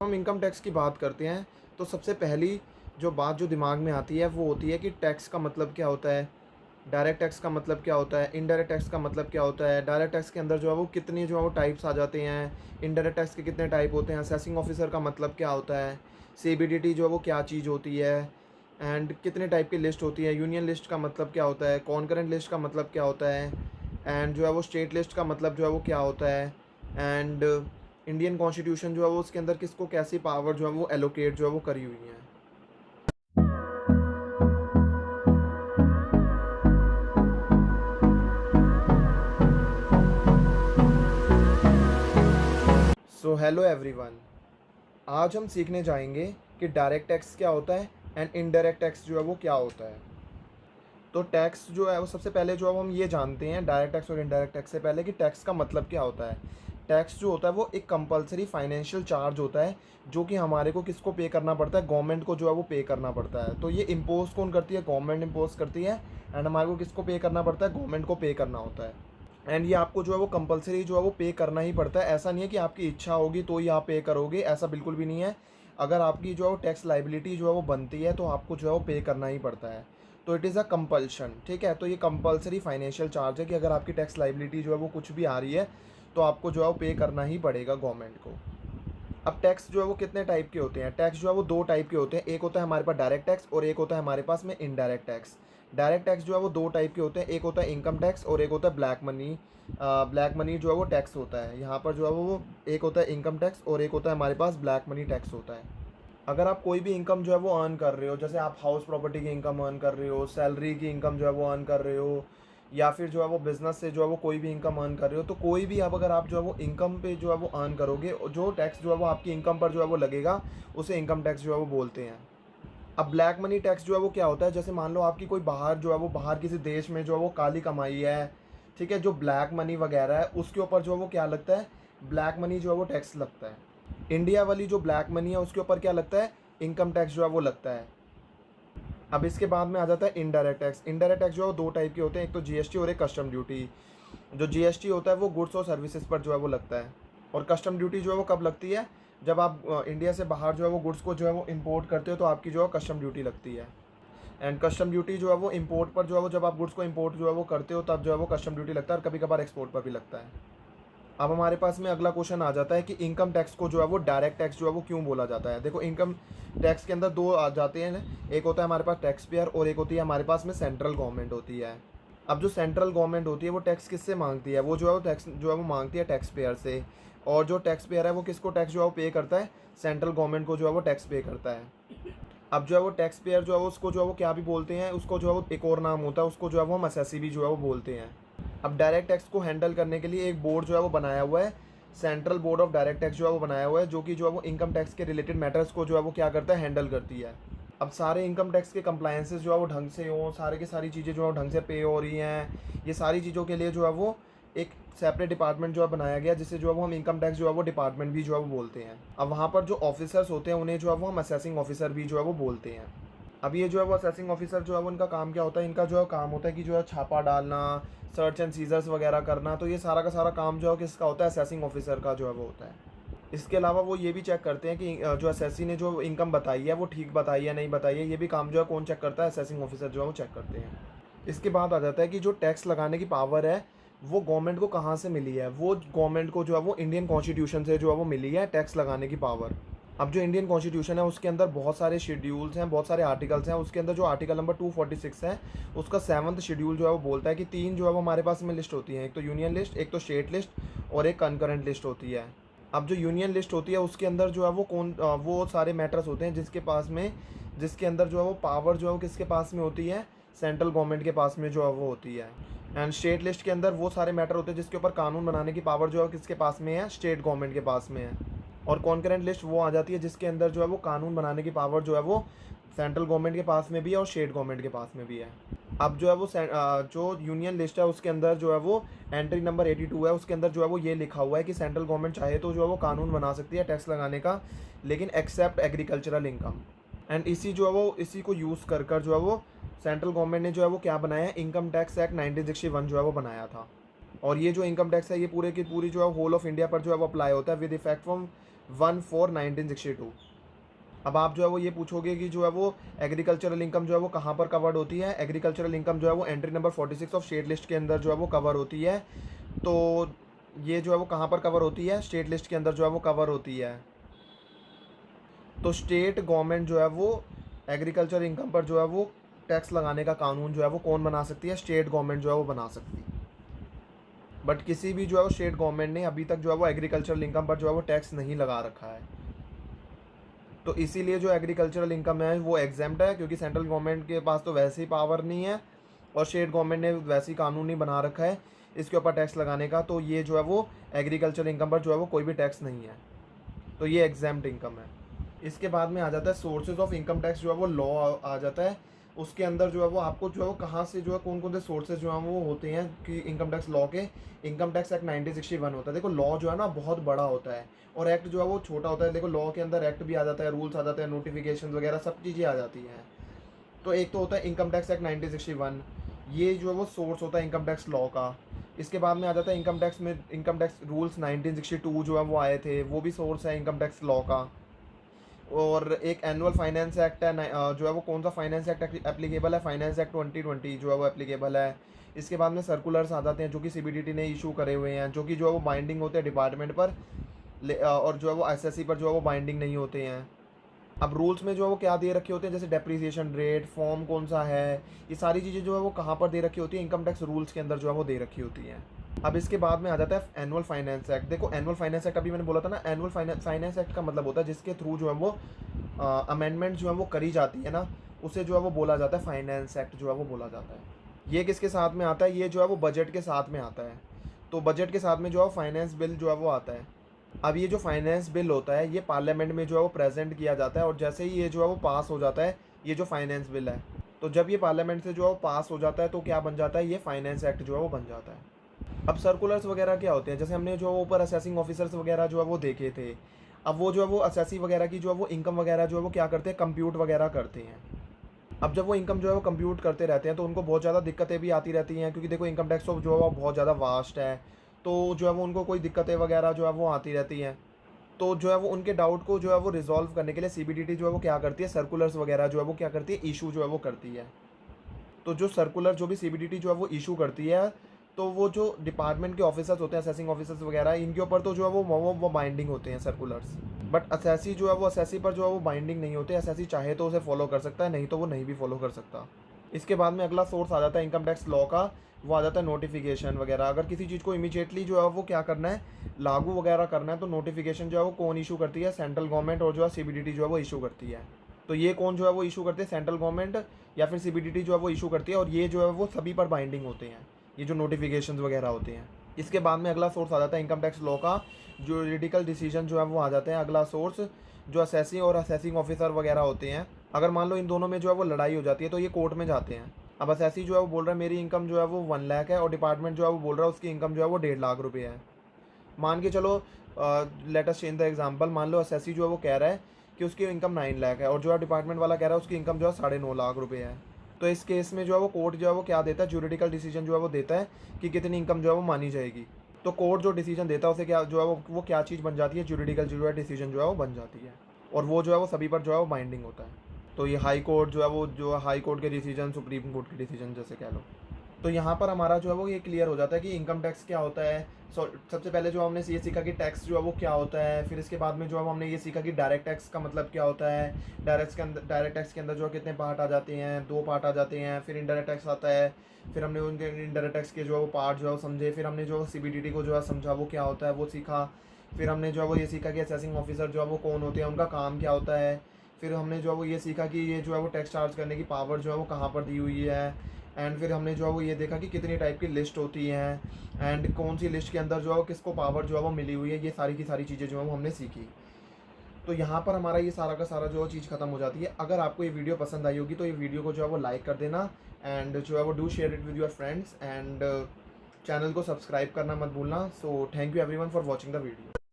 हम income tax की बात करते हैं तो सबसे पहली जो बात जो दिमाग में आती है वो होती है कि टैक्स का मतलब क्या होता है, डायरेक्ट टैक्स का मतलब क्या होता है, इनडायरेक्ट टैक्स का मतलब क्या होता है, डायरेक्ट टैक्स के अंदर जो है वो कितनी जो है वो टाइप्स आ जाते हैं, इनडायरेक्ट टैक्स के कितने टाइप होते हैं, असेसिंग ऑफिसर का मतलब क्या होता है, सीबीडीटी जो है वो क्या चीज़ होती है, एंड कितने टाइप की लिस्ट होती है, यूनियन लिस्ट का मतलब क्या होता है, कॉन्करेंट लिस्ट का मतलब क्या होता है, एंड जो है वो स्टेट लिस्ट का मतलब जो है वो क्या होता है, एंड इंडियन कॉन्स्टिट्यूशन जो है वो उसके अंदर किसको कैसी पावर जो है वो एलोकेट जो है वो करी हुई है। सो हेलो एवरीवन, आज हम सीखने जाएंगे कि डायरेक्ट टैक्स क्या होता है एंड इनडायरेक्ट टैक्स जो है वो क्या होता है। तो टैक्स जो है वो सबसे पहले जो है वो हम ये जानते हैं डायरेक्ट टैक्स और इनडायरेक्ट टैक्स से पहले कि टैक्स का मतलब क्या होता है। टैक्स जो होता है वो एक कंपलसरी फाइनेंशियल चार्ज होता है जो कि हमारे को किसको पे करना पड़ता है, गवर्नमेंट को जो है वो पे करना पड़ता है। तो ये इम्पोज कौन करती है, गवर्नमेंट इम्पोज करती है, एंड हमारे को किसको पे करना पड़ता है, गवर्नमेंट को पे करना होता है। एंड ये आपको जो है वो कंपलसरी जो है वो पे करना ही पड़ता है। ऐसा नहीं है कि आपकी इच्छा होगी तो ही आप पे करोगे, ऐसा बिल्कुल भी नहीं है। अगर आपकी जो है वो टैक्स लाइबिलिटी जो है वो बनती है तो आपको जो है वो पे करना ही पड़ता है। तो इट इज़ अ कंपल्शन, ठीक है। तो ये कंपलसरी फाइनेंशियल चार्ज है कि अगर आपकी टैक्स लाइबिलिटी जो है वो कुछ भी आ रही है तो आपको जो है वो पे करना ही पड़ेगा गवर्नमेंट को। अब टैक्स जो है वो कितने टाइप के होते हैं, टैक्स जो है वो दो टाइप के होते हैं। एक होता है हमारे पास डायरेक्ट टैक्स और एक होता है हमारे पास में इनडायरेक्ट टैक्स। डायरेक्ट टैक्स जो है वो दो टाइप के होते हैं, एक होता है इनकम टैक्स और एक होता है ब्लैक मनी। ब्लैक मनी जो है वो टैक्स होता है यहाँ पर जो है वो एक होता है इनकम टैक्स और एक होता है हमारे पास ब्लैक मनी टैक्स होता है। अगर आप कोई भी इनकम जो है वो अर्न कर रहे हो, जैसे आप हाउस प्रॉपर्टी की इनकम अर्न कर रहे हो, सैलरी की इनकम जो है वो अर्न कर रहे हो, या फिर जो है वो बिज़नेस से जो है वो कोई भी इनकम अर्न कर रहे हो, तो कोई भी अब अगर आप जो है वो इनकम पे जो है वो अर्न करोगे, जो टैक्स जो है वो आपकी इनकम पर जो है वो लगेगा, उसे इनकम टैक्स जो है वो बोलते हैं। अब ब्लैक मनी टैक्स जो है वो क्या होता है, जैसे मान लो आपकी कोई बाहर जो है वो बाहर किसी देश में जो है वो काली कमाई है, ठीक है, जो ब्लैक मनी वगैरह है उसके ऊपर जो है वो क्या लगता है, ब्लैक मनी जो है वो टैक्स लगता है। इंडिया वाली जो ब्लैक मनी है उसके ऊपर क्या लगता है, इनकम टैक्स जो है वो लगता है। अब इसके बाद में आ जाता है इनडायरेक्ट टैक्स। इनडायरेक्ट टैक्स जो है दो टाइप के होते हैं, एक तो जीएसटी और एक कस्टम ड्यूटी। जो जीएसटी होता है वो गुड्स और सर्विसेज पर जो है वो लगता है, और कस्टम ड्यूटी जो है वो कब लगती है, जब आप इंडिया से बाहर जो है वो गुड्स को जो है वो इंपोर्ट करते हो तो आपकी जो है कस्टम ड्यूटी लगती है। एंड कस्टम ड्यूटी जो है वो इंपोर्ट पर जो है वो जब आप गुड्स को इंपोर्ट जो है वो करते हो तब जो है वो कस्टम ड्यूटी लगता है, और कभी कभार एक्सपोर्ट पर भी लगता है। अब हमारे पास में अगला क्वेश्चन आ जाता है कि इनकम टैक्स को जो है वो डायरेक्ट टैक्स जो है वो क्यों बोला जाता है। देखो, इनकम टैक्स के अंदर दो आ जाते हैं, एक होता है हमारे पास टैक्स पेयर और एक होती है हमारे पास में सेंट्रल गवर्नमेंट होती है। अब जो सेंट्रल गवर्नमेंट होती है वो टैक्स किससे मांगती है, वो जो है वो टैक्स जो है वो मांगती है टैक्स पेयर से। और जो टैक्स पेयर है वो किसको टैक्स जो है वो पे करता है, सेंट्रल गवर्नमेंट को जो है वो टैक्स पे करता है। अब जो है वो टैक्स पेयर जो है वो उसको जो है वो क्या भी बोलते हैं, उसको जो है वो एक और नाम होता है, उसको जो है वो हम असेसी भी जो है वो बोलते हैं। अब डायरेक्ट टैक्स को हैंडल करने के लिए एक बोर्ड जो है वो बनाया हुआ है, central board of direct tax जो है वो बनाया हुआ है, जो कि जो है वो इनकम टैक्स के रिलेटेड मैटर्स को जो है वो क्या करता है, हैंडल करती है। अब सारे इनकम टैक्स के कंप्लायंसेस जो है वो ढंग से हो, सारे की सारी चीज़ें जो है ढंग से पे हो रही हैं, ये सारी चीज़ों के लिए जो है वो एक सेपरेट डिपार्टमेंट जो है बनाया गया, जिसे जो है वो हम इनकम टैक्स जो है वो डिपार्टमेंट भी जो है वो बोलते हैं। अब वहाँ पर जो ऑफिसर्स होते हैं उन्हें जो है वो हम असेसिंग ऑफिसर भी जो है वो बोलते हैं। अब ये जो है वो असेसिंग ऑफिसर जो है वो इनका काम क्या होता है, इनका जो है काम होता है कि जो है छापा डालना, सर्च एंड सीजर्स वगैरह करना। तो ये सारा का सारा काम जो है किसका होता है, असेसिंग ऑफिसर का जो है वो होता है। इसके अलावा वो ये भी चेक करते हैं कि जो असेसी ने जो इनकम बताई है वो ठीक बताई है नहीं बताई है, ये भी काम जो है कौन चेक करता है, असेसिंग ऑफिसर जो है वो चेक करते हैं। इसके बाद आ जाता है कि जो टैक्स लगाने की पावर है वो गवर्नमेंट को कहाँ से मिली है, वो गवर्नमेंट को जो है वो इंडियन कॉन्स्टिट्यूशन से जो है वो मिली है टैक्स लगाने की पावर। अब जो इंडियन कॉन्स्टिट्यूशन है उसके अंदर बहुत सारे शेड्यूल्स हैं, बहुत सारे आर्टिकल्स हैं। उसके अंदर जो आर्टिकल नंबर 246 है उसका 7वां शेड्यूल जो है वो बोलता है कि तीन जो है वो हमारे पास में लिस्ट होती हैं, एक तो यूनियन लिस्ट, एक तो स्टेट लिस्ट और एक कंकरेंट लिस्ट होती है। अब जो यूनियन लिस्ट होती है उसके अंदर जो है वो वो सारे मैटर्स होते हैं जिसके पास में, जिसके अंदर जो है वो पावर जो है वो किसके पास में होती है, सेंट्रल गवर्नमेंट के पास में जो है वो होती है। एंड स्टेट लिस्ट के अंदर वो सारे मैटर होते हैं जिसके ऊपर कानून बनाने की पावर जो है किसके पास में है, स्टेट गवर्नमेंट के पास में है। और कॉन्करेंट लिस्ट वो आ जाती है जिसके अंदर जो है वो कानून बनाने की पावर जो है वो सेंट्रल गवर्नमेंट के पास में भी है और स्टेट गवर्नमेंट के पास में भी है। अब जो है वो जो यूनियन लिस्ट है उसके अंदर जो है वो एंट्री नंबर 82 है, उसके अंदर जो है वो ये लिखा हुआ है कि सेंट्रल गवर्नमेंट चाहे तो जो है वो कानून बना सकती है टैक्स लगाने का, लेकिन एक्सेप्ट एग्रीकल्चरल इनकम। एंड इसी जो है वो इसी को यूज़ कर कर जो है वो सेंट्रल गवर्नमेंट ने जो है वो क्या बनाया है, इनकम टैक्स एक्ट 1961 जो है वो बनाया था। और ये जो इनकम टैक्स है ये पूरे की पूरी जो है होल ऑफ इंडिया पर जो है वो अप्लाई होता है विद इफेक्ट फ्रॉम 1/4/1962। अब आप जो है वो ये पूछोगे कि जो है वो एग्रीकल्चरल इनकम जो है वो कहाँ पर कवर्ड होती है। एग्रीकल्चरल इनकम जो है वो entry number 46 of state list के अंदर जो है वो कवर होती है। तो ये जो है वो कहाँ पर कवर होती है, स्टेट लिस्ट के अंदर जो है वो कवर होती है। तो स्टेट गवर्नमेंट जो है वो एग्रीकल्चर इनकम पर जो है वो टैक्स लगाने का कानून जो है वो कौन बना सकती है, स्टेट गवर्नमेंट जो है वो बना सकती है। बट किसी भी जो है वो स्टेट गवर्नमेंट ने अभी तक जो है वो एग्रीकल्चरल इनकम पर जो है वो टैक्स नहीं लगा रखा है। तो इसीलिए जो एग्रीकल्चरल इनकम है वो एग्जेम्प्ट है, क्योंकि सेंट्रल गवर्नमेंट के पास तो वैसे ही पावर नहीं है और स्टेट गवर्नमेंट ने वैसे ही कानून नहीं बना रखा है इसके ऊपर टैक्स लगाने का। तो ये जो है वो एग्रीकल्चर इनकम पर जो है वो कोई भी टैक्स नहीं है, तो ये एग्जेम्प्ट इनकम है। इसके बाद में आ जाता है सोर्सेज ऑफ इनकम टैक्स, जो है वो लॉ आ जाता है। उसके अंदर जो है वो आपको जो है वो कहाँ से जो है कौन कौन से सोर्सेज जो हैं वो होते हैं कि इनकम टैक्स लॉ के। इनकम टैक्स एक्ट 1961 होता है। देखो लॉ जो है ना बहुत बड़ा होता है और एक्ट जो है वो छोटा होता है। देखो लॉ के अंदर एक्ट भी आ जाता है, रूल्स आ जाते हैं, नोटिफिकेशन वगैरह सब चीज़ें आ जाती हैं। तो एक तो होता है इनकम टैक्स एक्ट 1961, ये जो है वो सोर्स होता है इनकम टैक्स लॉ का। इसके बाद में आ जाता है इनकम टैक्स में इनकम टैक्स रूल्स 1962 जो है वो आए थे, वो भी सोर्स है इनकम टैक्स लॉ का। और एक एनुअल फाइनेंस एक्ट है जो है वो कौन सा फाइनेंस एक्ट एप्लीकेबल है, फाइनेंस एक्ट 2020 जो है वो एप्लीकेबल है। इसके बाद में सर्कुलर्स आ जाते हैं जो कि सीबीडीटी ने इशू करे हुए हैं, जो कि जो है वो बाइंडिंग होते हैं डिपार्टमेंट पर और जो है वो एसएससी पर जो है वो बाइंडिंग नहीं होते हैं। अब रूल्स में जो है वो क्या दे रखे होते हैं, जैसे डेप्रिसिएशन रेट, फॉर्म कौन सा है, ये सारी चीज़ें जो है वो कहाँ पर दे रखी होती है, इनकम टैक्स रूल्स के अंदर जो है वो दे रखी होती हैं। अब इसके बाद में आ जाता है एनुअल फाइनेंस एक्ट। देखो एनुअल फाइनेंस एक्ट अभी मैंने बोला था ना, एनुअल फाइनेंस एक्ट का मतलब होता है जिसके थ्रू जो है वो अमेंडमेंट जो है वो करी जाती है ना, उसे जो है वो बोला जाता है फाइनेंस एक्ट जो है वो बोला जाता है। ये किसके साथ में आता है, ये जो है वो बजट के साथ में आता है। तो बजट के साथ में जो है फाइनेंस बिल जो है वो आता है। अब ये जो फाइनेंस बिल होता है ये पार्लियामेंट में जो है वो प्रेजेंट किया जाता है और जैसे ही ये जो है वो पास हो जाता है, ये जो फाइनेंस बिल है, तो जब ये पार्लियामेंट से जो है वो पास हो जाता है तो क्या बन जाता है, ये फाइनेंस एक्ट जो है वो बन जाता है। अब सर्कुलर्स वगैरह क्या होते हैं, जैसे हमने जो ऊपर असेसिंग ऑफिसर्स वगैरह जो है वो देखे थे। अब वो जो है वो असेसी वगैरह की जो है वो इनकम वगैरह जो है वो क्या करते हैं, कंप्यूट वगैरह करते हैं। अब जब वो इनकम जो है वो कंप्यूट करते रहते हैं तो उनको बहुत ज़्यादा दिक्कतें भी आती रहती हैं, क्योंकि देखो इनकम टैक्स तो जो है वो बहुत ज़्यादा वास्ट है, तो जो है वो उनको कोई दिक्कतें वगैरह जो है वो आती रहती हैं। तो जो है वो उनके डाउट को जो है वो रिजॉल्व करने के लिए सीबीडीटी जो है वो क्या करती है, सर्कुलर्स वगैरह जो है वो क्या करती है, इशू जो है वो करती है। तो जो सर्कुलर जो भी सीबीडीटी जो है वो इशू करती है, तो वो जो डिपार्टमेंट के ऑफिसर्स होते हैं, असेसिंग ऑफिसर्स वगैरह, इनके ऊपर तो जो है वो बाइंडिंग होते हैं सर्कुलर्स। बट असेसी जो है वो असेसी पर जो है वो बाइंडिंग नहीं होते। असेसी चाहे तो उसे फॉलो कर सकता है, नहीं तो वो नहीं भी फॉलो कर सकता। इसके बाद में अगला सोर्स आ जाता है इनकम टैक्स लॉ का, वो आ जाता है नोटिफिकेशन वगैरह। अगर किसी चीज़ को इमीडिएटली जो है वो क्या करना है, लागू वगैरह करना है, तो नोटिफिकेशन जो है वो कौन इशू करती है, सेंट्रल गवर्नमेंट, और जो है सीबीडीटी जो है वो इशू करती है। तो ये कौन जो है वो इशू करते हैं, सेंट्रल गवर्नमेंट या फिर सीबीडीटी जो है वो इशू करती है, और ये जो है वो सभी पर बाइंडिंग होते हैं, ये जो नोटिफिकेशन वगैरह होते हैं। इसके बाद में अगला सोर्स आ जाता है इनकम टैक्स लॉ का, जो जुरिडिकल डिसीजन जो है वो आ जाते हैं। अगला सोर्स जो असेसिंग और असेसिंग ऑफिसर वगैरह होते हैं, अगर मान लो इन दोनों में जो है वो लड़ाई हो जाती है तो ये कोर्ट में जाते हैं। अब असेसी जो है वो बोल रहा है मेरी इनकम जो है वो 1 लाख है, और डिपार्टमेंट जो है वो बोल रहा है उसकी इनकम जो है वो 1.5 लाख रुपये है। मान के चलो, let us change the example, मान लो असेसी जो है वो कह रहा है कि उसकी इनकम 9 लाख है और जो है डिपार्टमेंट वाला कह रहा है उसकी इनकम जो है 9.5 लाख रुपये है। तो इस केस में जो है वो कोर्ट जो है वो क्या देता है, ज्यूरिडिकल डिसीजन जो है वो देता है कि कितनी इनकम जो है वो मानी जाएगी। तो कोर्ट जो डिसीजन देता है उसे क्या जो है वो क्या चीज़ बन जाती है, ज्यूरिडिकल जो है डिसीजन जो है वो बन जाती है, और वो जो है वो सभी पर जो है वो बाइंडिंग होता है। तो ये हाई कोर्ट जो है वो जो हाई कोर्ट के डिसीजन, सुप्रीम कोर्ट के डिसीजन जैसे कह लो। तो यहाँ पर हमारा जो है वो ये क्लियर हो जाता है कि इनकम टैक्स क्या होता है। सबसे पहले जो हमने ये सीखा कि टैक्स जो है वो क्या होता है, फिर इसके बाद में जो है हमने ये सीखा कि डायरेक्ट टैक्स का मतलब क्या होता है। डायरेक्ट टैक्स के अंदर जो है कितने पार्ट आ जाते हैं, 2 पार्ट आ जाते हैं। फिर इनडायरेक्ट टैक्स आता है, फिर हमने उनके इनडायरेक्ट टैक्स के जो है वो पार्ट जो है वो समझे। फिर हमने जो सीबीडीटी को जो है समझा वो क्या होता है वो सीखा। फिर हमने जो है वो ये सीखा कि असेसिंग ऑफिसर जो है वो कौन होते हैं, उनका काम क्या होता है। फिर हमने जो है वो ये सीखा कि ये जो है वो टैक्स चार्ज करने की पावर जो है वो कहाँ पर दी हुई है। एंड फिर हमने जो है वो ये देखा कि कितनी टाइप की लिस्ट होती हैं एंड कौन सी लिस्ट के अंदर जो है किसको पावर जो है वो मिली हुई है। ये सारी की सारी चीज़ें जो है वो हमने सीखी। तो यहाँ पर हमारा ये सारा का सारा जो चीज़ खत्म हो जाती है। अगर आपको ये वीडियो पसंद आई होगी तो ये वीडियो को जो है वो लाइक कर देना, एंड जो है वो do share it with your friends, and channel को सब्सक्राइब करना मत भूलना। So thank you everyone for watching the video.